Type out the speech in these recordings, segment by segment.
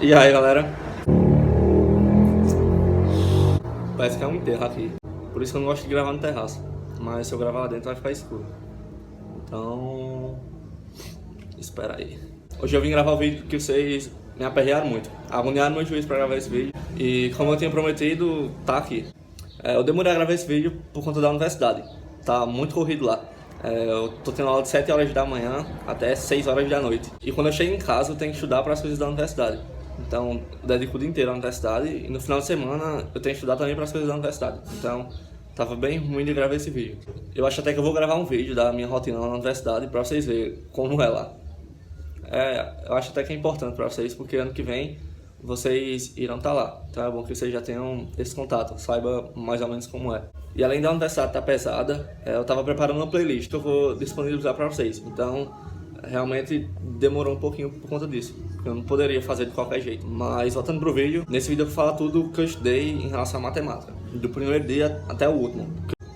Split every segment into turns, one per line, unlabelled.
E aí, galera? Parece que é um enterro aqui. Por isso que eu não gosto de gravar no terraço. Mas se eu gravar lá dentro vai ficar escuro. Então... espera aí. Hoje eu vim gravar o vídeo que vocês me aperrearam muito. Agoniaram meu juiz pra gravar esse vídeo. E como eu tinha prometido, tá aqui. Eu demorei a gravar esse vídeo por conta da universidade. Tá muito corrido lá. Eu tô tendo aula de 7 horas da manhã até 6 horas da noite. E quando eu chego em casa eu tenho que estudar para as coisas da universidade. Então, eu dedico o dia inteiro à universidade e no final de semana eu tenho que estudar também para as coisas da universidade. Então, tava bem ruim de gravar esse vídeo. Eu acho até que eu vou gravar um vídeo da minha rotina lá na universidade para vocês verem como é lá. Eu acho até que é importante para vocês, porque ano que vem vocês irão estar lá. Então é bom que vocês já tenham esse contato, saiba mais ou menos como é. E além da universidade estar pesada, eu estava preparando uma playlist que eu vou disponibilizar para vocês. Então, realmente demorou um pouquinho por conta disso, porque eu não poderia fazer de qualquer jeito. Mas voltando pro vídeo, nesse vídeo eu vou falar tudo que eu estudei em relação à matemática, do primeiro dia até o último.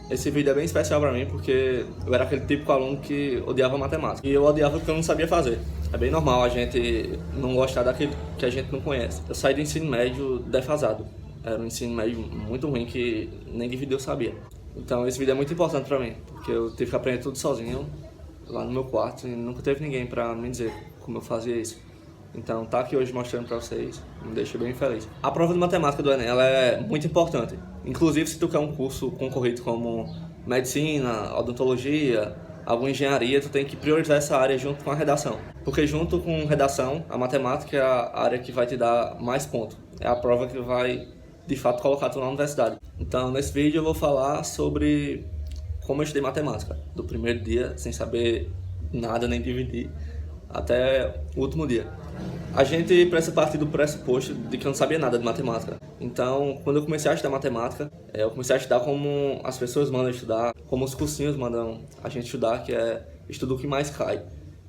Esse vídeo é bem especial pra mim porque eu era aquele típico aluno que odiava matemática. E eu odiava porque eu não sabia fazer. É bem normal a gente não gostar daquilo que a gente não conhece. Eu saí do ensino médio defasado. Era um ensino médio muito ruim que nem dividir eu sabia. Então esse vídeo é muito importante pra mim, porque eu tive que aprender tudo sozinho lá no meu quarto e nunca teve ninguém pra me dizer como eu fazia isso. Então tá aqui hoje mostrando pra vocês, me deixa bem feliz. A prova de matemática do Enem, ela é muito importante. Inclusive se tu quer um curso concorrido como medicina, odontologia, alguma engenharia, tu tem que priorizar essa área junto com a redação. Porque junto com redação, a matemática é a área que vai te dar mais pontos. É a prova que vai, de fato, colocar tu na universidade. Então nesse vídeo eu vou falar sobre como eu estudei matemática. Do primeiro dia, sem saber nada, nem dividir, até o último dia. A gente precisa partir do pressuposto de que eu não sabia nada de matemática. Então, quando eu comecei a estudar matemática, eu comecei a estudar como as pessoas mandam estudar, como os cursinhos mandam a gente estudar, que é estudo o que mais cai.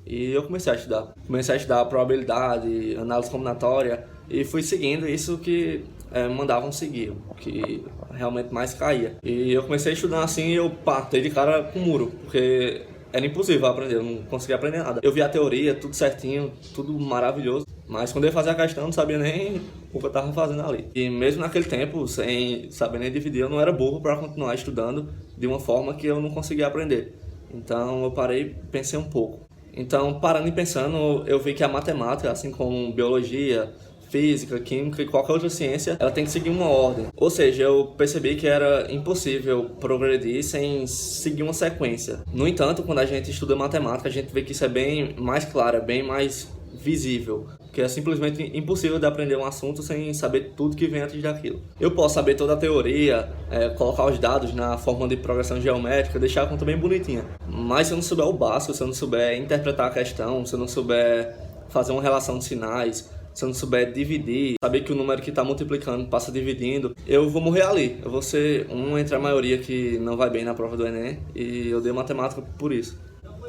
E eu comecei a estudar. Comecei a estudar probabilidade, análise combinatória, e fui seguindo isso que mandavam seguir, o que realmente mais caía. E eu comecei a estudar assim e eu partei de cara com o muro, porque era impossível aprender, eu não conseguia aprender nada. Eu via a teoria, tudo certinho, tudo maravilhoso, mas quando eu fazia a questão, eu não sabia nem o que eu estava fazendo ali. E mesmo naquele tempo, sem saber nem dividir, eu não era burro para continuar estudando de uma forma que eu não conseguia aprender. Então eu parei, pensei um pouco. Então, parando e pensando, eu vi que a matemática, assim como biologia, física, química e qualquer outra ciência, ela tem que seguir uma ordem. Ou seja, eu percebi que era impossível progredir sem seguir uma sequência. No entanto, quando a gente estuda matemática, a gente vê que isso é bem mais claro, é bem mais visível, que é simplesmente impossível de aprender um assunto sem saber tudo que vem antes daquilo. Eu posso saber toda a teoria, colocar os dados na forma de progressão geométrica, deixar a conta bem bonitinha, mas se eu não souber o básico, se eu não souber interpretar a questão, se eu não souber fazer uma relação de sinais, se eu não souber dividir, saber que o número que está multiplicando passa dividindo, eu vou morrer ali. Eu vou ser um entre a maioria que não vai bem na prova do Enem, e eu dei matemática por isso.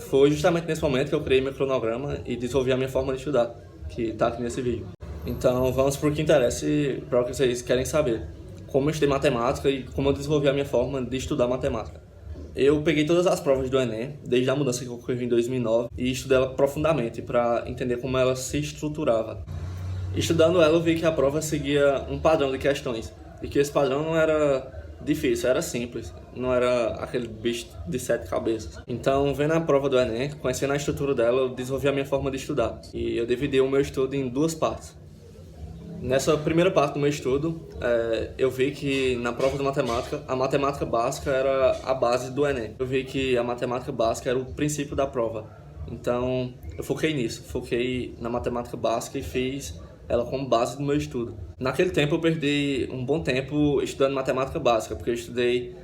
Foi justamente nesse momento que eu criei meu cronograma e desenvolvi a minha forma de estudar, que está aqui nesse vídeo. Então vamos para o que interessa e para o que vocês querem saber. Como eu estudei matemática e como eu desenvolvi a minha forma de estudar matemática. Eu peguei todas as provas do Enem, desde a mudança que ocorreu em 2009, e estudei ela profundamente para entender como ela se estruturava. Estudando ela, eu vi que a prova seguia um padrão de questões, e que esse padrão não era difícil, era simples, não era aquele bicho de 7 cabeças. Então, vendo a prova do Enem, conhecendo a estrutura dela, eu desenvolvi a minha forma de estudar, e eu dividi o meu estudo em duas partes. Nessa primeira parte do meu estudo, eu vi que na prova de matemática, a matemática básica era a base do Enem. Eu vi que a matemática básica era o princípio da prova. Então, eu foquei nisso, foquei na matemática básica e fiz ela como base do meu estudo. Naquele tempo eu perdi um bom tempo estudando matemática básica, porque eu estudei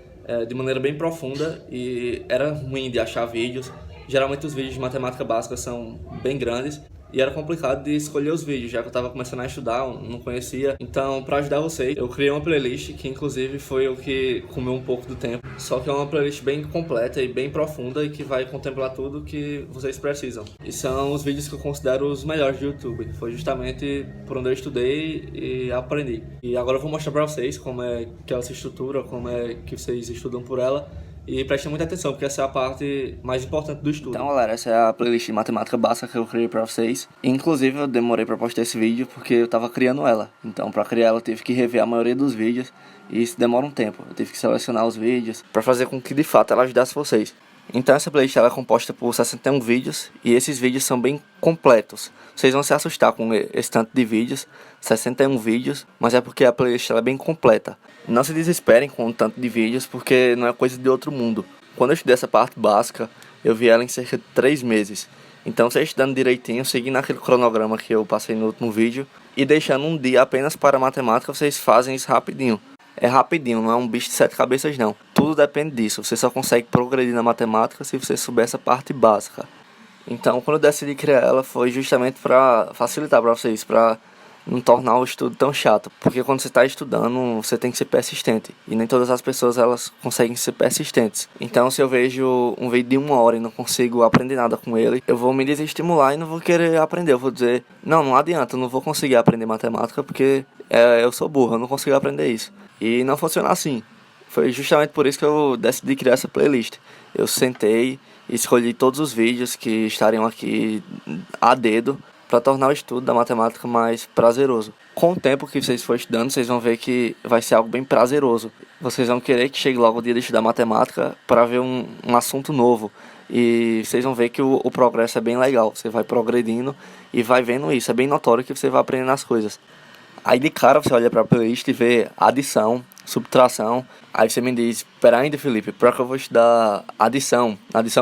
de maneira bem profunda e era ruim de achar vídeos. Geralmente os vídeos de matemática básica são bem grandes e era complicado de escolher os vídeos, já que eu estava começando a estudar, não conhecia. Então, para ajudar vocês, eu criei uma playlist que inclusive foi o que comeu um pouco do tempo. Só que é uma playlist bem completa e bem profunda e que vai contemplar tudo que vocês precisam. E são os vídeos que eu considero os melhores do YouTube. Foi justamente por onde eu estudei e aprendi. E agora eu vou mostrar para vocês como é que ela se estrutura, como é que vocês estudam por ela E prestem muita atenção, porque essa é a parte mais importante do estudo. Então, galera, essa é a playlist de matemática básica que eu criei pra vocês. Inclusive, eu demorei pra postar esse vídeo porque eu tava criando ela. Então, pra criar ela, eu tive que rever a maioria dos vídeos. E isso demora um tempo. Eu tive que selecionar os vídeos pra fazer com que, de fato, ela ajudasse vocês. Então essa playlist ela é composta por 61 vídeos e esses vídeos são bem completos. Vocês vão se assustar com esse tanto de vídeos, 61 vídeos, mas é porque a playlist ela é bem completa. Não se desesperem com o tanto de vídeos porque não é coisa de outro mundo. Quando eu estudei essa parte básica, eu vi ela em cerca de 3 meses. Então vocês estudando direitinho, seguindo aquele cronograma que eu passei no último vídeo e deixando um dia apenas para matemática, vocês fazem isso rapidinho. É rapidinho, não é um bicho de 7 cabeças não. Tudo depende disso. Você só consegue progredir na matemática se você souber essa parte básica. Então, quando eu decidi criar ela, foi justamente para facilitar para vocês, para não tornar o estudo tão chato. Porque quando você está estudando, você tem que ser persistente. E nem todas as pessoas elas conseguem ser persistentes. Então, se eu vejo um vídeo de 1 hora e não consigo aprender nada com ele, eu vou me desestimular e não vou querer aprender. Eu vou dizer, não adianta, eu não vou conseguir aprender matemática porque eu sou burro, eu não consigo aprender isso. E não funciona assim. Foi justamente por isso que eu decidi criar essa playlist. Eu sentei e escolhi todos os vídeos que estariam aqui a dedo para tornar o estudo da matemática mais prazeroso. Com o tempo que vocês forem estudando, vocês vão ver que vai ser algo bem prazeroso. Vocês vão querer que chegue logo o dia de estudar matemática para ver um assunto novo. E vocês vão ver que o progresso é bem legal. Você vai progredindo e vai vendo isso. É bem notório que você vai aprendendo as coisas. Aí de cara você olha para a playlist e vê adição, subtração. Aí você me diz, espera ainda Felipe, para que eu vou estudar adição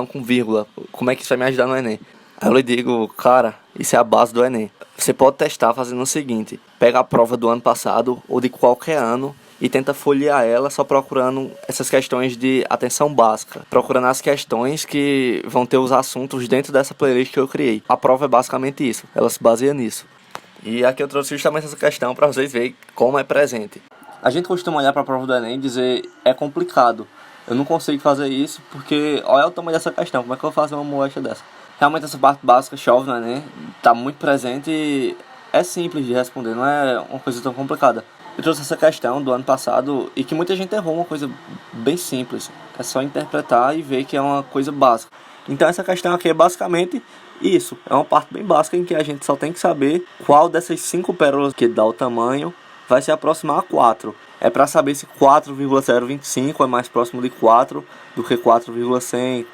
com vírgula, como é que isso vai me ajudar no Enem? Aí eu lhe digo, cara, isso é a base do Enem. Você pode testar fazendo o seguinte, pega a prova do ano passado ou de qualquer ano e tenta folhear ela só procurando essas questões de atenção básica, procurando as questões que vão ter os assuntos dentro dessa playlist que eu criei. A prova é basicamente isso, ela se baseia nisso. E aqui eu trouxe justamente essa questão para vocês verem como é presente. A gente costuma olhar para a prova do Enem e dizer, é complicado, eu não consigo fazer isso porque olha o tamanho dessa questão, como é que eu faço uma moléstia dessa? Realmente essa parte básica chove no Enem, está muito presente e é simples de responder, não é uma coisa tão complicada. Eu trouxe essa questão do ano passado e que muita gente errou, uma coisa bem simples, é só interpretar e ver que é uma coisa básica. Então essa questão aqui é basicamente isso, é uma parte bem básica em que a gente só tem que saber qual dessas 5 pérolas que dá o tamanho vai se aproximar a 4. É para saber se 4,025 é mais próximo de 4 do que 4,100,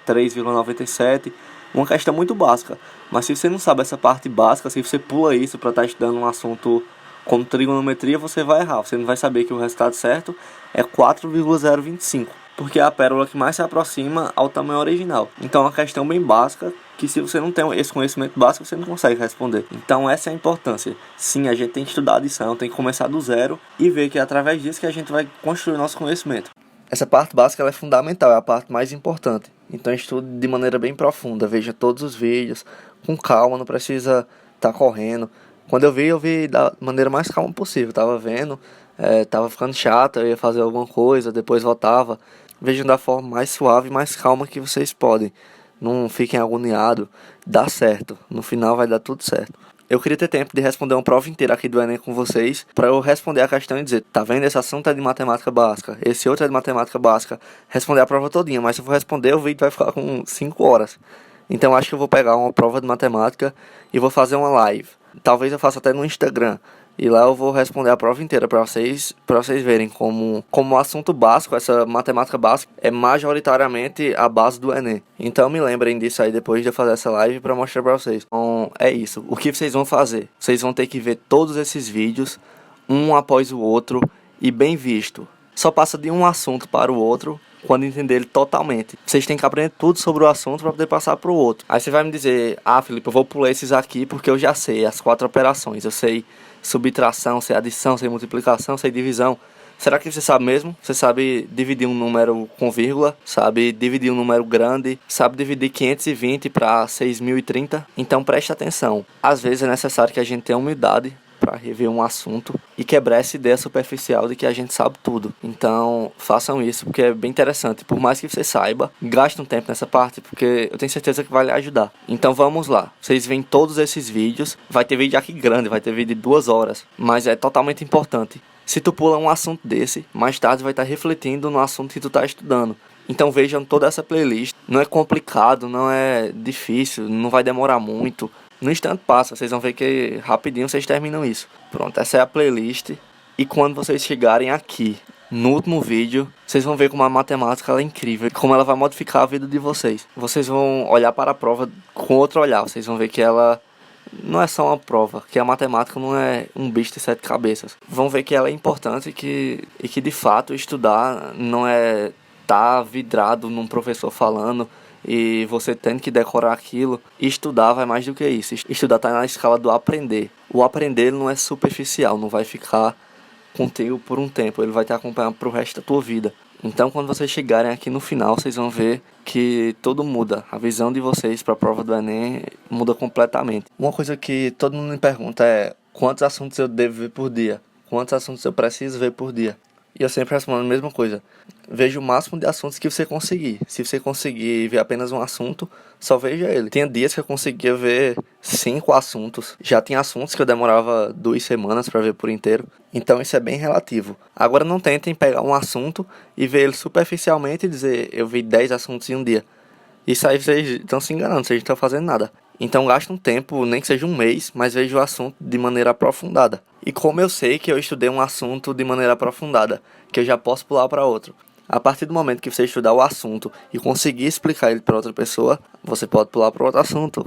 3,97. Uma questão muito básica. Mas se você não sabe essa parte básica, se você pula isso para estar estudando um assunto como trigonometria, você vai errar. Você não vai saber que o resultado certo é 4,025. Porque é a pérola que mais se aproxima ao tamanho original. Então é uma questão bem básica, que se você não tem esse conhecimento básico, você não consegue responder. Então essa é a importância. Sim, a gente tem que estudar adição, tem que começar do zero e ver que é através disso que a gente vai construir o nosso conhecimento. Essa parte básica ela é fundamental, é a parte mais importante. Então estude de maneira bem profunda, veja todos os vídeos, com calma, não precisa estar correndo. Quando eu vi da maneira mais calma possível, tava vendo, tava ficando chato, eu ia fazer alguma coisa, depois voltava. Vejam da forma mais suave e mais calma que vocês podem. Não fiquem agoniados, dá certo, no final vai dar tudo certo. Eu queria ter tempo de responder uma prova inteira aqui do Enem com vocês, para eu responder a questão e dizer, tá vendo, esse assunto é de matemática básica, esse outro é de matemática básica, responder a prova todinha, mas se eu for responder o vídeo vai ficar com 5 horas. Então acho que eu vou pegar uma prova de matemática e vou fazer uma live. Talvez eu faça até no Instagram. E lá eu vou responder a prova inteira para vocês verem como assunto básico, essa matemática básica é majoritariamente a base do Enem. Então me lembrem disso aí depois de eu fazer essa live para mostrar para vocês. Então é isso. O que vocês vão fazer? Vocês vão ter que ver todos esses vídeos, um após o outro e bem visto. Só passa de um assunto para o outro quando entender ele totalmente. Vocês têm que aprender tudo sobre o assunto para poder passar para o outro. Aí você vai me dizer, Felipe, eu vou pular esses aqui porque eu já sei as 4 operações. Eu sei subtração, sei adição, sei multiplicação, sei divisão. Será que você sabe mesmo? Você sabe dividir um número com vírgula? Sabe dividir um número grande? Sabe dividir 520 para 6030? Então preste atenção. Às vezes é necessário que a gente tenha humildade para rever um assunto e quebrar essa ideia superficial de que a gente sabe tudo. Então façam isso porque é bem interessante. Por mais que você saiba, gaste um tempo nessa parte porque eu tenho certeza que vai lhe ajudar. Então vamos lá, vocês veem todos esses vídeos. Vai ter vídeo aqui grande, vai ter vídeo de 2 horas, mas é totalmente importante. Se tu pula um assunto desse, mais tarde vai estar refletindo no assunto que tu está estudando. Então vejam toda essa playlist. Não é complicado, não é difícil, não vai demorar muito. No instante passa, vocês vão ver que rapidinho vocês terminam isso. Pronto, essa é a playlist. E quando vocês chegarem aqui, no último vídeo, vocês vão ver como a matemática ela é incrível, como ela vai modificar a vida de vocês. Vocês vão olhar para a prova com outro olhar, vocês vão ver que ela não é só uma prova, que a matemática não é um bicho de 7 cabeças. Vão ver que ela é importante e que de fato estudar não é estar vidrado num professor falando e você tendo que decorar aquilo. E estudar vai mais do que isso. Estudar está na escala do aprender. O aprender não é superficial, não vai ficar contigo por um tempo, ele vai te acompanhar pro resto da tua vida. Então quando vocês chegarem aqui no final, vocês vão ver que tudo muda. A visão de vocês para a prova do Enem muda completamente. Uma coisa que todo mundo me pergunta é: quantos assuntos eu devo ver por dia? Quantos assuntos eu preciso ver por dia? E eu sempre respondo a mesma coisa: veja o máximo de assuntos que você conseguir. Se você conseguir ver apenas um assunto, só veja ele. Tinha dias que eu conseguia ver 5 assuntos. Já tinha assuntos que eu demorava 2 semanas para ver por inteiro. Então isso é bem relativo. Agora não tentem pegar um assunto e ver ele superficialmente e dizer: eu vi 10 assuntos em um dia. Isso aí vocês estão se enganando, vocês não estão fazendo nada. Então gaste um tempo, nem que seja um mês, mas veja o assunto de maneira aprofundada. E como eu sei que eu estudei um assunto de maneira aprofundada, que eu já posso pular para outro. A partir do momento que você estudar o assunto e conseguir explicar ele para outra pessoa, você pode pular para outro assunto.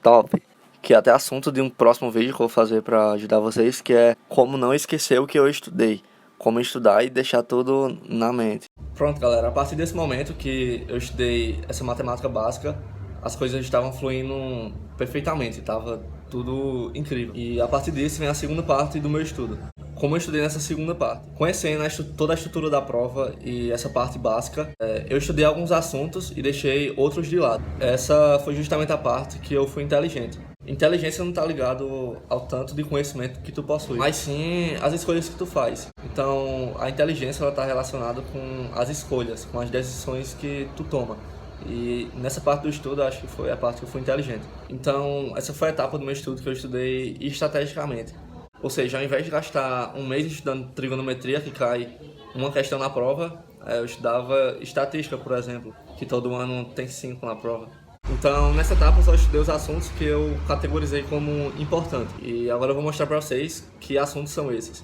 Top! Que é até assunto de um próximo vídeo que eu vou fazer para ajudar vocês, que é como não esquecer o que eu estudei. Como estudar e deixar tudo na mente. Pronto, galera, a partir desse momento que eu estudei essa matemática básica, as coisas estavam fluindo perfeitamente, estava tudo incrível. E a partir disso vem a segunda parte do meu estudo. Como eu estudei nessa segunda parte? Conhecendo toda a estrutura da prova e essa parte básica, eu estudei alguns assuntos e deixei outros de lado. Essa foi justamente a parte que eu fui inteligente. Inteligência não está ligado ao tanto de conhecimento que tu possui, mas sim às escolhas que tu faz. Então, a inteligência está relacionada com as escolhas, com as decisões que tu toma. E nessa parte do estudo, acho que foi a parte que eu fui inteligente. Então, essa foi a etapa do meu estudo que eu estudei estrategicamente. Ou seja, ao invés de gastar um mês estudando trigonometria, que cai uma questão na prova, eu estudava estatística, por exemplo, que todo ano tem 5 na prova. Então, nessa etapa eu só estudei os assuntos que eu categorizei como importantes. E agora eu vou mostrar para vocês que assuntos são esses.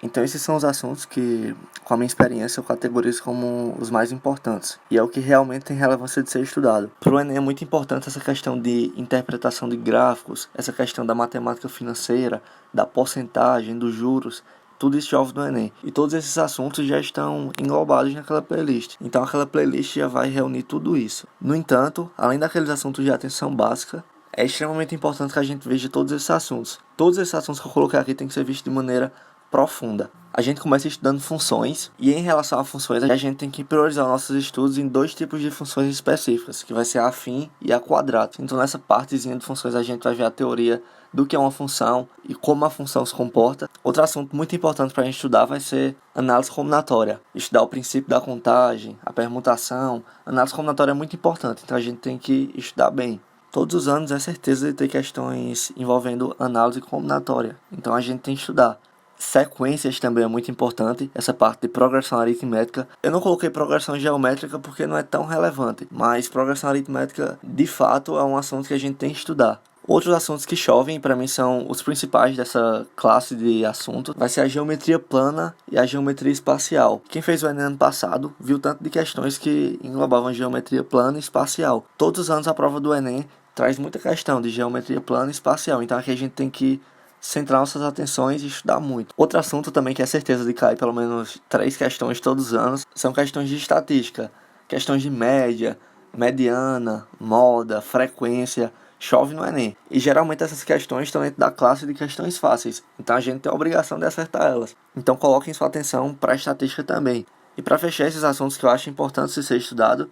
Então esses são os assuntos que, com a minha experiência, eu categorizo como os mais importantes. E é o que realmente tem relevância de ser estudado. Para o Enem é muito importante essa questão de interpretação de gráficos, essa questão da matemática financeira, da porcentagem, dos juros. Tudo isso chove no Enem. E todos esses assuntos já estão englobados naquela playlist. Então aquela playlist já vai reunir tudo isso. No entanto, além daqueles assuntos de atenção básica, é extremamente importante que a gente veja todos esses assuntos. Todos esses assuntos que eu coloquei aqui têm que ser vistos de maneira profunda. A gente começa estudando funções e em relação a funções a gente tem que priorizar nossos estudos em 2 tipos de funções específicas, que vai ser a afim e a quadrata. Então nessa partezinha de funções a gente vai ver a teoria do que é uma função e como a função se comporta. Outro assunto muito importante para a gente estudar vai ser análise combinatória. Estudar o princípio da contagem, a permutação. Análise combinatória é muito importante, então a gente tem que estudar bem. Todos os anos é certeza de ter questões envolvendo análise combinatória, então a gente tem que estudar. Sequências também é muito importante, essa parte de progressão aritmética. Eu não coloquei progressão geométrica porque não é tão relevante, mas progressão aritmética de fato é um assunto que a gente tem que estudar. Outros assuntos que chovem, para mim, são os principais dessa classe de assuntos. Vai ser a geometria plana e a geometria espacial. Quem fez o Enem ano passado viu tanto de questões que englobavam geometria plana e espacial. Todos os anos a prova do Enem traz muita questão de geometria plana e espacial, então aqui a gente tem que centrar nossas atenções e estudar muito. Outro assunto também que é certeza de cair pelo menos 3 questões todos os anos são questões de estatística, questões de média, mediana, moda, frequência. Chove no Enem. E geralmente essas questões estão dentro da classe de questões fáceis, então a gente tem a obrigação de acertar elas. Então coloquem sua atenção para a estatística também. E para fechar esses assuntos que eu acho importantes de ser estudado,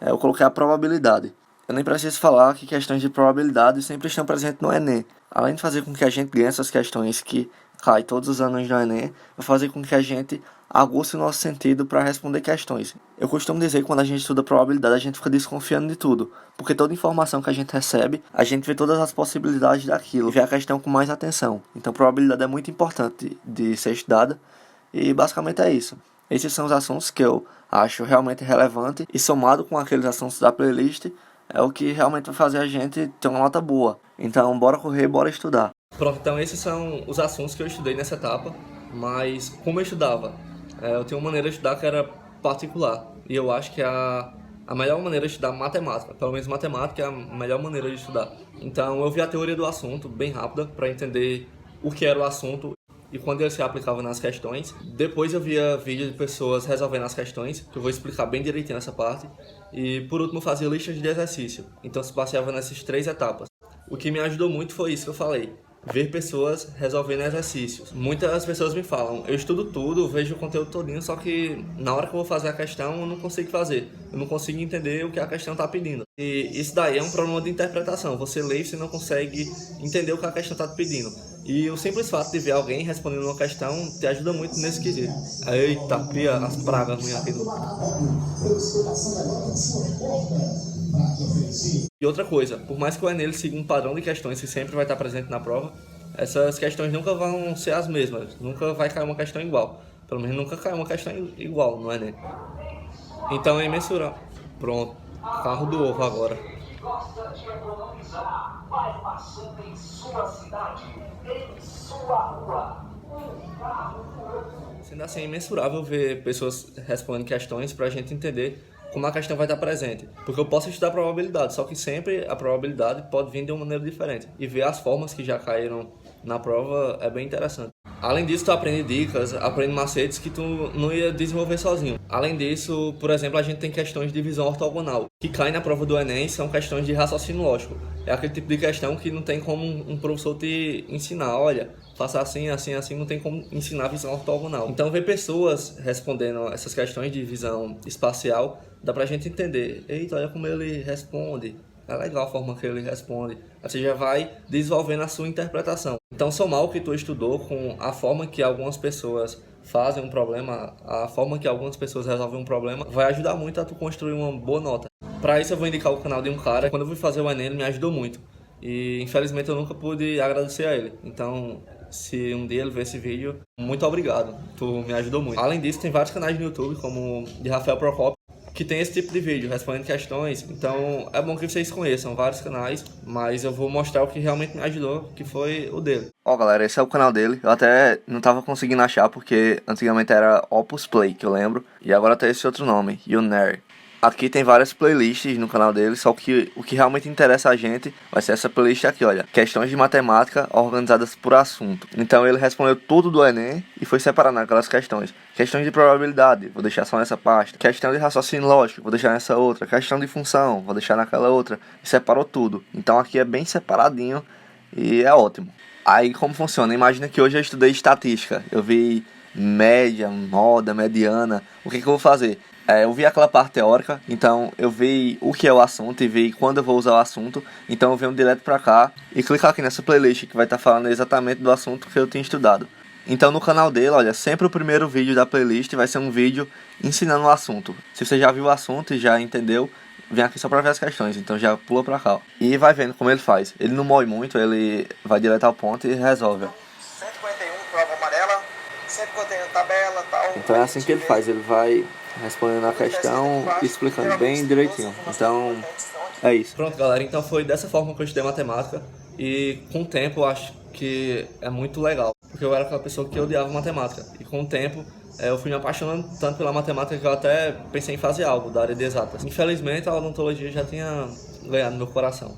eu coloquei a probabilidade. Eu nem preciso falar que questões de probabilidade sempre estão presentes no Enem. Além de fazer com que a gente ganhe essas questões que caem todos os anos no Enem, vai fazer com que a gente aguce o nosso sentido para responder questões. Eu costumo dizer que quando a gente estuda probabilidade, a gente fica desconfiando de tudo, porque toda informação que a gente recebe, a gente vê todas as possibilidades daquilo, vê a questão com mais atenção. Então probabilidade é muito importante de ser estudada, e basicamente é isso. Esses são os assuntos que eu acho realmente relevante e somado com aqueles assuntos da playlist é o que realmente vai fazer a gente ter uma nota boa. Então bora correr, bora estudar. Pronto, então esses são os assuntos que eu estudei nessa etapa, mas como eu estudava? Eu tenho uma maneira de estudar que era particular e eu acho que a melhor maneira de estudar matemática, pelo menos matemática é a melhor maneira de estudar. Então eu vi a teoria do assunto bem rápida para entender o que era o assunto e quando ele se aplicava nas questões. Depois eu via vídeos de pessoas resolvendo as questões, que eu vou explicar bem direitinho essa parte. E por último fazia listas de exercício, então se baseava nessas 3 etapas. O que me ajudou muito foi isso que eu falei. Ver pessoas resolvendo exercícios. Muitas pessoas me falam, eu estudo tudo, vejo o conteúdo todinho, só que na hora que eu vou fazer a questão eu não consigo fazer. Eu não consigo entender o que a questão está pedindo. E isso daí é um problema de interpretação. Você lê e você não consegue entender o que a questão está te pedindo. E o simples fato de ver alguém respondendo uma questão te ajuda muito nesse quesito. Eita, cria as pragas ruins aqui do... E outra coisa, por mais que o Enem siga um padrão de questões que sempre vai estar presente na prova, essas questões nunca vão ser as mesmas, nunca vai cair uma questão igual. Pelo menos nunca caiu uma questão igual no Enem. Então é imensurável. Pronto, carro do ovo agora.
Gosta de economizar, vai passando em sua cidade, em sua rua, um carro do ovo.
Sendo assim, é imensurável ver pessoas respondendo questões para a gente entender como a questão vai estar presente. Porque eu posso estudar probabilidade, só que sempre a probabilidade pode vir de uma maneira diferente. E ver as formas que já caíram na prova é bem interessante. Além disso, tu aprende dicas, aprende macetes que tu não ia desenvolver sozinho. Além disso, por exemplo, a gente tem questões de visão ortogonal, que caem na prova do Enem, são questões de raciocínio lógico. É aquele tipo de questão que não tem como um professor te ensinar, olha, faça assim, assim, assim, não tem como ensinar visão ortogonal. Então, ver pessoas respondendo essas questões de visão espacial, dá pra gente entender, eita, olha como ele responde. É legal a forma que ele responde. Você já vai desenvolvendo a sua interpretação. Então, somar o que tu estudou com a forma que algumas pessoas fazem um problema, a forma que algumas pessoas resolvem um problema, vai ajudar muito a tu construir uma boa nota. Para isso, eu vou indicar o canal de um cara. Quando eu fui fazer o Enem, ele me ajudou muito. E, infelizmente, eu nunca pude agradecer a ele. Então, se um dia ele ver esse vídeo, muito obrigado. Tu me ajudou muito. Além disso, tem vários canais no YouTube, como o de Rafael Procopio, que tem esse tipo de vídeo, respondendo questões. Então é bom que vocês conheçam vários canais, mas eu vou mostrar o que realmente me ajudou, que foi o dele. Ó, galera, esse é o canal dele. Eu até não tava conseguindo achar, porque antigamente era Opus Play, que eu lembro, e agora tem esse outro nome, YouNerd. Aqui tem várias playlists no canal dele, só que o que realmente interessa a gente vai ser essa playlist aqui, olha. Questões de matemática organizadas por assunto. Então ele respondeu tudo do Enem e foi separando aquelas questões. Questões de probabilidade, vou deixar só nessa pasta. Questão de raciocínio lógico, vou deixar nessa outra. Questão de função, vou deixar naquela outra. E separou tudo. Então aqui é bem separadinho e é ótimo. Aí como funciona? Imagina que hoje eu estudei estatística. Eu vi média, moda, mediana. O que eu vou fazer? Eu vi aquela parte teórica, então eu vi o que é o assunto e vi quando eu vou usar o assunto. Então eu venho direto pra cá e clicar aqui nessa playlist que vai estar falando exatamente do assunto que eu tinha estudado. Então no canal dele, olha, sempre o primeiro vídeo da playlist vai ser um vídeo ensinando o assunto. Se você já viu o assunto e já entendeu, vem aqui só pra ver as questões, então já pula pra cá. E vai vendo como ele faz. Ele não mói muito, ele vai direto ao ponto e resolve.
151, prova amarela, 151 tabela, tal.
Então é assim que ele faz, ele vai respondendo a questão e explicando bem direitinho. Então é isso. Pronto, galera, então foi dessa forma que eu estudei matemática. E com o tempo eu acho que é muito legal, porque eu era aquela pessoa que odiava matemática. E com o tempo eu fui me apaixonando tanto pela matemática que eu até pensei em fazer algo da área de exatas. Infelizmente a odontologia já tinha ganhado meu coração.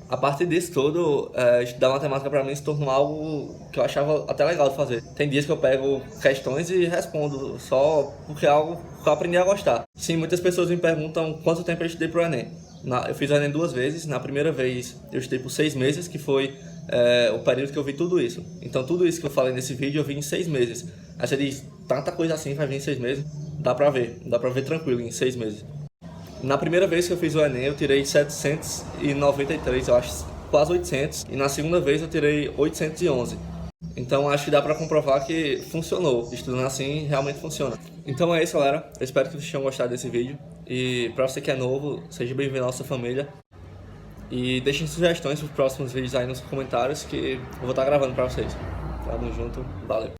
A partir disso tudo, estudar matemática pra mim se tornou algo que eu achava até legal de fazer. Tem dias que eu pego questões e respondo só porque é algo que eu aprendi a gostar. Sim, muitas pessoas me perguntam quanto tempo eu estudei pro Enem. Eu fiz o Enem 2 vezes. Na primeira vez eu estudei por 6 meses, que foi o período que eu vi tudo isso. Então tudo isso que eu falei nesse vídeo eu vi em 6 meses. Aí você diz, tanta coisa assim vai vir em 6 meses? Dá pra ver tranquilo em 6 meses. Na primeira vez que eu fiz o Enem, eu tirei 793, eu acho, quase 800. E na segunda vez eu tirei 811. Então acho que dá pra comprovar que funcionou. Estudando assim, realmente funciona. Então é isso, galera. Eu espero que vocês tenham gostado desse vídeo. E pra você que é novo, seja bem-vindo à nossa família. E deixem sugestões pros próximos vídeos aí nos comentários que eu vou estar gravando pra vocês. Tamo junto, valeu.